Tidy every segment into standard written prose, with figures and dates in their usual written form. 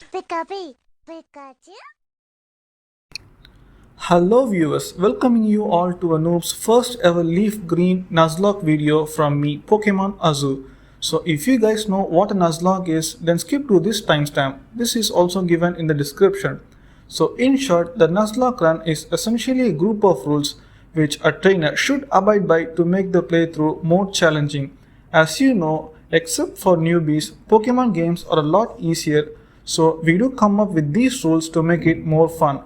Pikachu. Hello viewers, welcoming you all to a noob's first ever leaf green nuzlocke video from me, Pokemon-Azu. So if you guys know what a nuzlocke is, then skip to this timestamp. This is also given in the description. So in short, the nuzlocke run is essentially a group of rules which a trainer should abide by to make the playthrough more challenging. As you know, except for newbies, Pokemon games are a lot easier, so we do come up with these rules to make it more fun.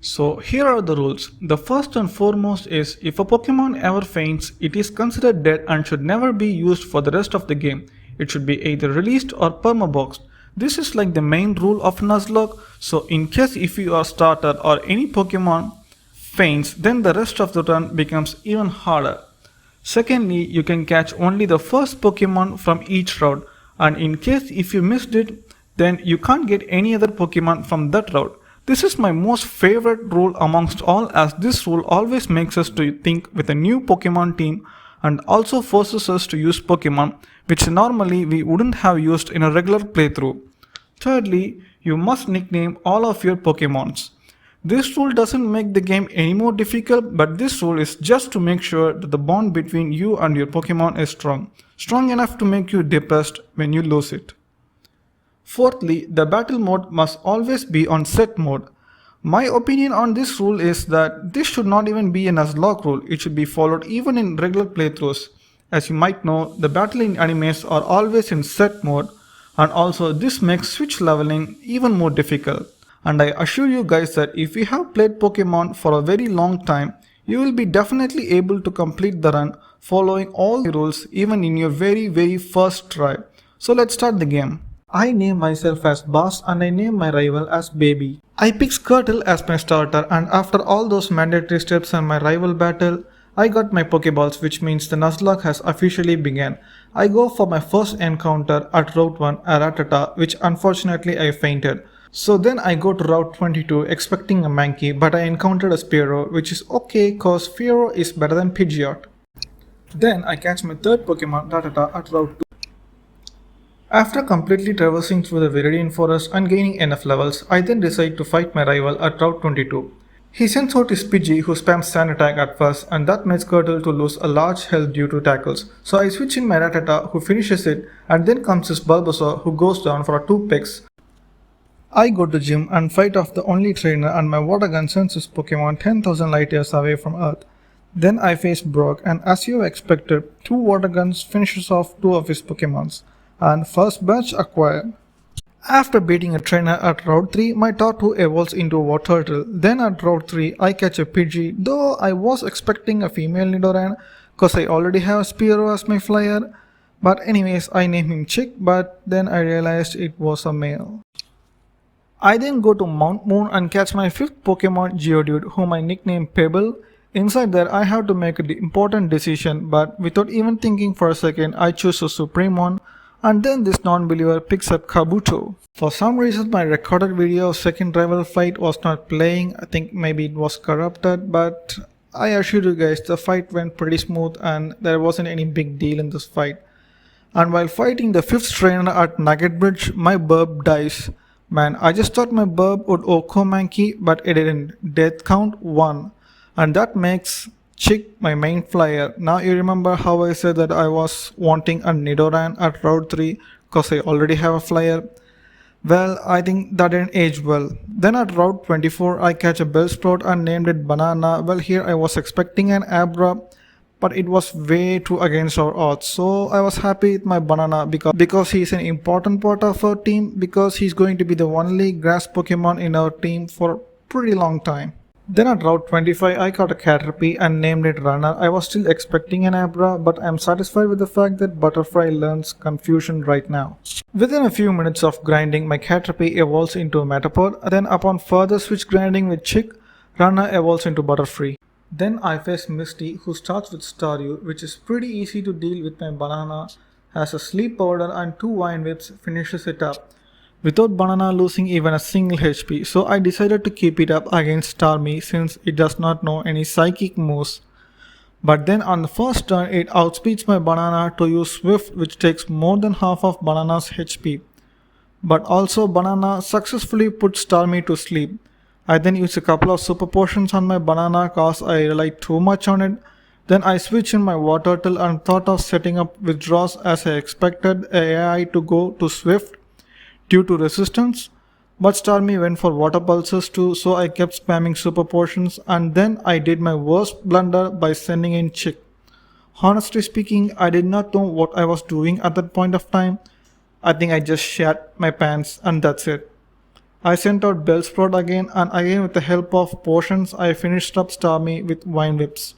So here are the rules. The first and foremost is if a Pokemon ever faints, it is considered dead and should never be used for the rest of the game. It should be either released or perma-boxed. This is like the main rule of Nuzlocke, so in case if you are starter or any Pokemon faints, then the rest of the run becomes even harder. Secondly, you can catch only the first Pokemon from each route, and in case if you missed it, then you can't get any other Pokemon from that route. This is my most favorite rule amongst all, as this rule always makes us to think with a new Pokemon team and also forces us to use Pokemon which normally we wouldn't have used in a regular playthrough. Thirdly, you must nickname all of your Pokemons. This rule doesn't make the game any more difficult, but this rule is just to make sure that the bond between you and your Pokemon is strong enough to make you depressed when you lose it. Fourthly, the battle mode must always be on set mode. My opinion on this rule is that this should not even be a Nuzlocke rule, it should be followed even in regular playthroughs. As you might know, the battle in animes are always in set mode, and also this makes switch leveling even more difficult. And I assure you guys that if you have played Pokemon for a very long time, you will be definitely able to complete the run following all the rules even in your very first try. So let's start the game. I name myself as Boss and I name my rival as Baby. I pick Squirtle as my starter, and after all those mandatory steps and my rival battle, I got my Pokeballs, which means the Nuzlocke has officially begun. I go for my first encounter at Route 1, a Rattata, which unfortunately I fainted. So then I go to Route 22 expecting a Mankey, but I encountered a Spearow, which is okay cause Spearow is better than Pidgeot. Then I catch my third Pokemon Rattata at Route 2. After completely traversing through the Viridian forest and gaining enough levels, I then decide to fight my rival at Route 22. He sends out his Pidgey who spams Sand Attack at first, and that makes Squirtle to lose a large health due to tackles. So I switch in my Rattata who finishes it, and then comes his Bulbasaur who goes down for 2 picks. I go to gym and fight off the only trainer, and my water gun sends his Pokemon 10,000 light years away from Earth. Then I face Brock, and as you expected, 2 water guns finishes off 2 of his Pokemons, and first batch acquired. After beating a trainer at Route 3, my Tortu evolves into a Water Turtle. Then at Route 3, I catch a Pidgey, though I was expecting a female Nidoran cause I already have Spearow as my flyer. But anyways, I name him Chick, but then I realized it was a male. I then go to Mount Moon and catch my 5th Pokemon Geodude, whom I nickname Pebble. Inside there, I have to make an important decision, but without even thinking for a second, I choose a Supremon. And then this non-believer picks up Kabuto. For some reason my recorded video of second rival fight was not playing. I think maybe it was corrupted, but I assure you guys the fight went pretty smooth and there wasn't any big deal in this fight. And while fighting the 5th trainer at Nugget Bridge, my burb dies. Man, I just thought my burb would Oko Mankey, but it didn't. Death count 1. And that makes Chick my main flyer. Now you remember how I said that I was wanting a Nidoran at Route 3 cause I already have a flyer? Well, I think that didn't age well. Then at Route 24 I catch a Bellsprout and named it Banana. Well, here I was expecting an Abra, but it was way too against our odds. So I was happy with my Banana because he's an important part of our team, because he's going to be the only grass Pokemon in our team for a pretty long time. Then at Route 25 I caught a Caterpie and named it Runner. I was still expecting an Abra, but I am satisfied with the fact that Butterfly learns Confusion right now. Within a few minutes of grinding, my Caterpie evolves into a Metapod. Then upon further switch grinding with Chick, Runner evolves into Butterfree. Then I face Misty, who starts with Staryu, which is pretty easy to deal with. My Banana has a Sleep Powder and 2 Vine Whips finishes it up, without Banana losing even a single HP, so I decided to keep it up against Starmie since it does not know any psychic moves. But then on the first turn it outspeeds my Banana to use Swift, which takes more than half of Banana's HP. But also banana successfully put Starmie to sleep. I then used a couple of super potions on my banana cause I relied too much on it. Then I switched in my water turtle and thought of setting up withdraws as I expected AI to go to Swift due to resistance. But Starmie went for water pulses too, so I kept spamming super potions and then I did my worst blunder by sending in Chick. Honestly speaking, I did not know what I was doing at that point of time. I think I just shat my pants and that's it. I sent out Bellsprout again and again with the help of potions I finished up Starmie with Vine Whips.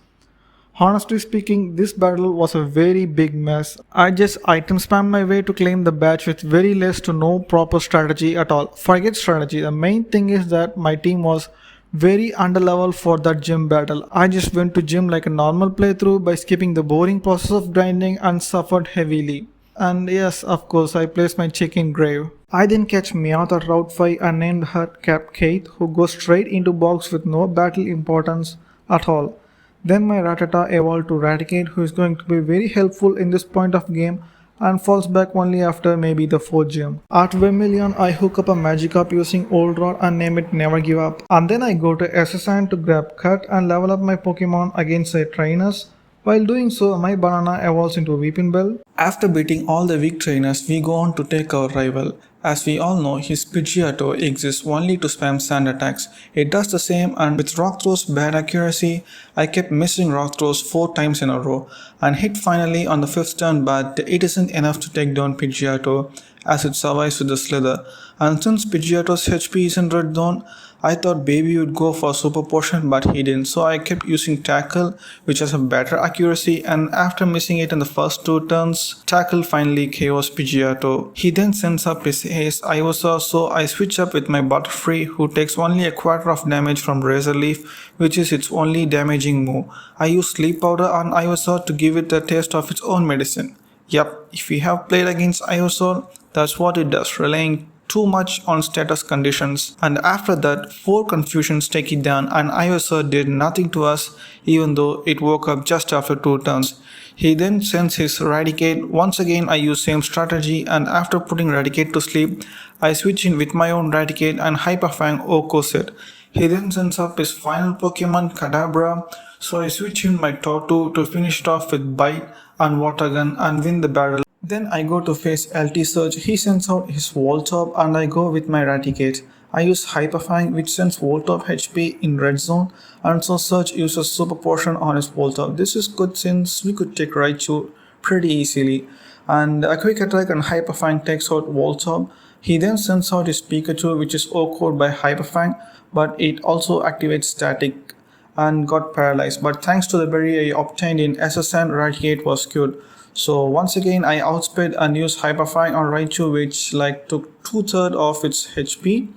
Honestly speaking, this battle was a very big mess. I just item spammed my way to claim the badge with very less to no proper strategy at all. Forget strategy, the main thing is that my team was very underleveled for that gym battle. I just went to gym like a normal playthrough by skipping the boring process of grinding and suffered heavily. And yes, of course, I placed my chick in grave. I then catch Meowth at Route 5 and named her Cap Kate, who goes straight into box with no battle importance at all. Then my Rattata evolved to Raticate, who is going to be very helpful in this point of game and falls back only after maybe the 4th gym. At Vermilion, I hook up a Magikarp using Old Rod and name it Never Give Up. And then I go to SSN to grab Cut and level up my Pokemon against their trainers. While doing so, my banana evolves into Weepinbell. After beating all the weak trainers, we go on to take our rival. As we all know, his Pidgeotto exists only to spam sand attacks. It does the same, and with Rock Throw's bad accuracy, I kept missing Rock Throws 4 times in a row and hit finally on the 5th turn, but it isn't enough to take down Pidgeotto as it survives with the Slither. And since Pidgeotto's HP is in red zone, I thought Baby would go for Super Potion, but he didn't, so I kept using Tackle, which has a better accuracy, and after missing it in the first 2 turns, Tackle finally KOs Pidgeotto. He then sends up his Ace Ivysaur, so I switch up with my Butterfree, who takes only a quarter of damage from Razor Leaf, which is its only damaging move. I use Sleep Powder on Ivysaur to give it a taste of its own medicine. Yep, if you have played against Ivysaur, that's what it does, relying too much on status conditions, and after that 4 confusions take it down and Ivysaur did nothing to us even though it woke up just after 2 turns. He then sends his Raticate. Once again I use same strategy, and after putting Raticate to sleep, I switch in with my own Raticate and Hyper Fang Okoset. He then sends up his final Pokemon Kadabra, so I switch in my Tortu to finish it off with Bite and Water Gun and win the battle. Then I go to face LT Surge. He sends out his Voltorb and I go with my Raticate. I use Hyper Fang, which sends Voltorb HP in red zone, and so Surge uses Super Potion on his Voltorb. This is good since we could take Raichu pretty easily. And a quick attack and Hyper Fang takes out Voltorb. He then sends out his Pikachu, which is OHKO'd by Hyper Fang, but it also activates Static and got paralyzed. But thanks to the berry I obtained in SSN, Raticate was cured. So once again I outsped and used Hyper Fang on Raichu, which took 2/3 of its HP.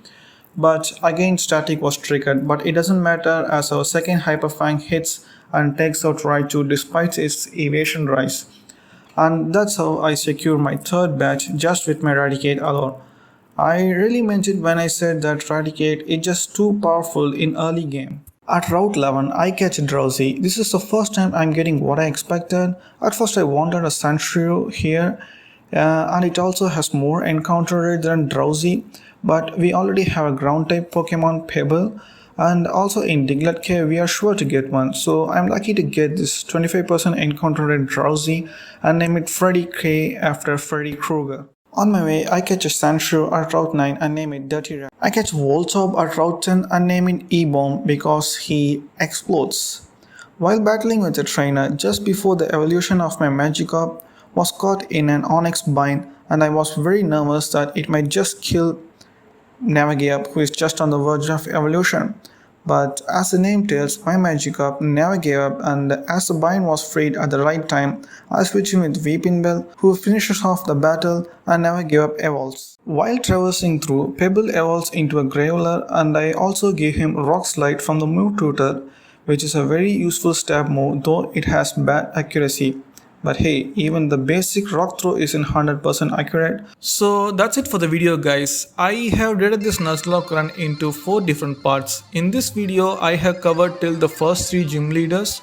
But again Static was triggered, but it doesn't matter as our second Hyper Fang hits and takes out Raichu despite its evasion rise. And that's how I secure my 3rd badge just with my Raticate alone. I really meant it when I said that Raticate is just too powerful in early game. At Route 11, I catch Drowsy. This is the first time I'm getting what I expected. At first I wanted a Sandshrew here, and it also has more encounter rate than Drowsy, but we already have a ground type Pokemon Pebble, and also in Diglett Cave we are sure to get one, so I'm lucky to get this 25% encounter rate Drowsy and name it Freddy K after Freddy Krueger. On my way, I catch a Sandshrew at Route 9 and name it Dirty Rat. I catch Voltorb at Route 10 and name it E-Bomb because he explodes. While battling with a trainer just before the evolution of my Magikarp was caught in an Onyx bind, and I was very nervous that it might just kill Navigate, who is just on the verge of evolution. But as the name tells, my Magikarp never gave up, and as the bind was freed at the right time, I switch in with Weepinbell, who finishes off the battle and never gave up evolves. While traversing through, Pebble evolves into a Graveler, and I also give him Rock Slide from the move tutor, which is a very useful stab move though it has bad accuracy. But hey, even the basic rock throw isn't 100% accurate. So that's it for the video guys. I have rated this Nuzlocke run into 4 different parts. In this video I have covered till the first 3 gym leaders.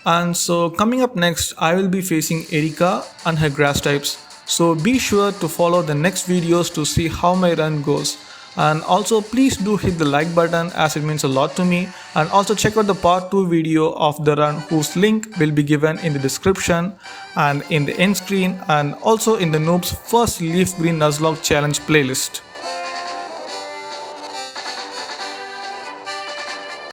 And so coming up next I will be facing Erika and her grass types. So be sure to follow the next videos to see how my run goes. And also please do hit the like button as it means a lot to me, and also check out the part 2 video of the run whose link will be given in the description and in the end screen, and also in the noob's first leaf green nuzlocke challenge playlist.